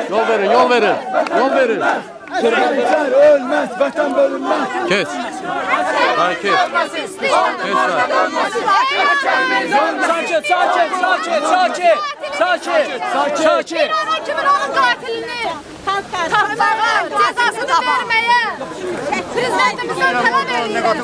Yol verin, yol verin. Yol verin. Türkler ölmez, vatan bölünmez. Kes. Hayır kes. Kes lan. Sakin, sakin, sakin, sakin. Sakin, sakin. Bir ona kimin onun qatilini tapmağa, cezasını verməyə prezidentimizdən tələb edirəm.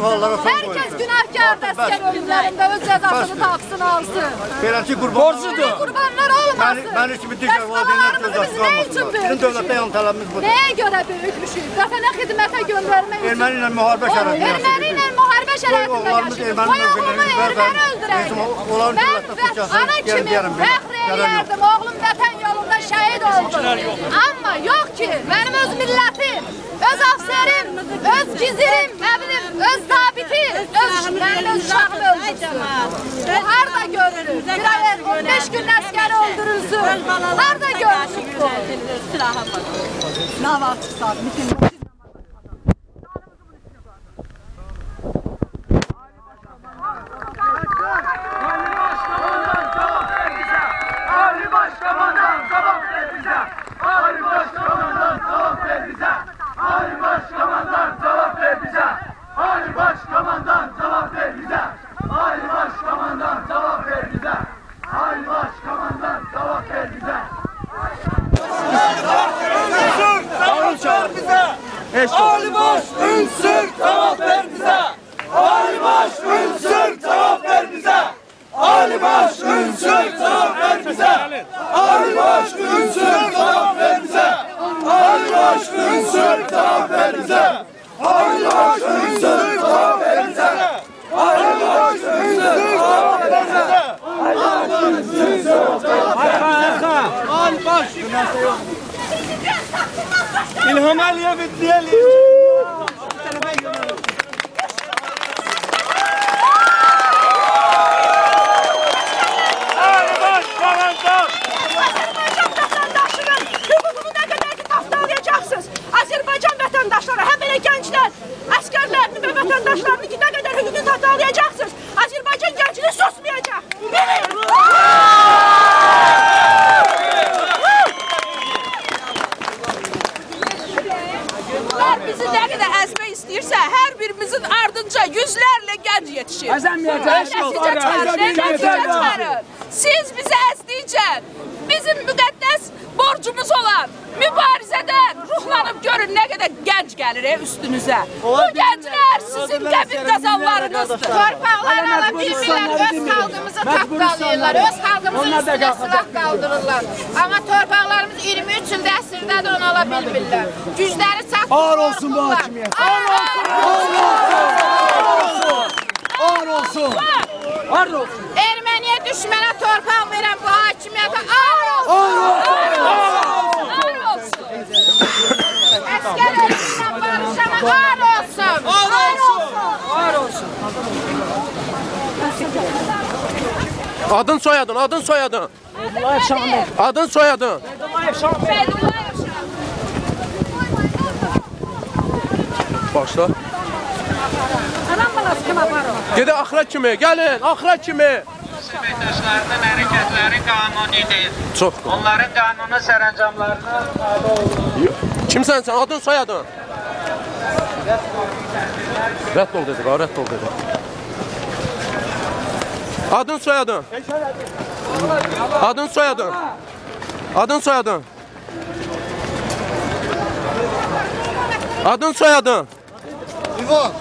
Herkes günahkardır əskər ölümlərində öz cezasını tapsın, alsın. Beləki Borcudur. Qurbanlar olmasın. Mən heç bir digər valideynlər cezası qalmasın. Bizim dövlətdə yan tələbimiz budur. Nəyə görə böyükmüşük? Vətənə xidmətə göndərmək üçün. Erməni ilə müharibə şərəfində yaşayır. Erməni ilə müharibə şərəfində yaşayır. Qoy oğlumu erməni öldürəydim. Mən ana kimi fəxr eləyərdim. Oğlum vətən yolunda şəhid oldu. Amma yox ki, mənim öz millətim, öz afserim, öz gizirim, nə bilim, öz zabitim, mənim öz uşağım öldürsün. Bu harada görülür? Bir ay 15 gün əskəri öldürülsün. Harada görülür bu? Sınav açıqsa, bütün Ali baş ünsür cevap ver bize. Ali baş ünsür cevap ver bize. Ali baş ünsür cevap ver bize. Ali baş ünsür cevap ver bize. Ali baş ünsür cevap ver bize. Ali baş ünsür cevap ver bize. Ali baş ünsür cevap ver bize. Ali baş ünsür cevap ver bize. Ali baş İlham Aliyev diyelim. Ali Başkomandan. Azərbaycan vətəndaşının hüququnu nə qədər ki tapdalayacaksınız. Azərbaycan vətəndaşları, həm belə gənclər, əsgərlərini və vətəndaşlarını ki nə qədər hüququnu tapdalayacaksınız. Azərbaycan gəncliyi susmayacaq. Bizi nə qədər əzmək istəyirsə, hər birimizin ardınca yüzlərlə gənc yetişir. Nəticə çıxarın. Siz bizi əzdikcə bizim müqəddəs borcumuz olan mübarizədən ruhlanıb görün nə qədər gənc gəlir üstünüzə. Bu gənclər sizin qəbir qazanlarınızdır. Torpaqları ala bilmirlər, öz xalqımızı tapdalayırlar, öz xalqımızın üstünə silah qaldırırlar. Amma torpaqlarımız 23 ildə əsrdədir, onu ala bilmirlər. Gücləri çatdırırlar. Ağır olsun bu hakimiyyət. Ağır olsun. Ağır olsun. Ağır olsun. Erməniyə düşmənə torpaq verən bu hakimiyyətə ağır olsun. Ağır olsun. Əskər ölümlə barışana ağır olsun. Ağır olsun. Ağır olsun. Adın soyadın, adın soyadın. Feydullayev Şamil. Adın soyadın. Feydullayev Şamil. Başla. Anam balası kim aparır? Gede axıra kimi, gelin, axıra kimi. Əməkdaşlarının hərəkətləri qanunidir. Çox. Onların qanuni sərəncamlarına tabe olunur. Kimsən sən? Adın soyadın. Rədd ol dedik, rədd ol dedik. Adın soyadın. Adın soyadın. Adın soyadın. Adın soyadın. İvan.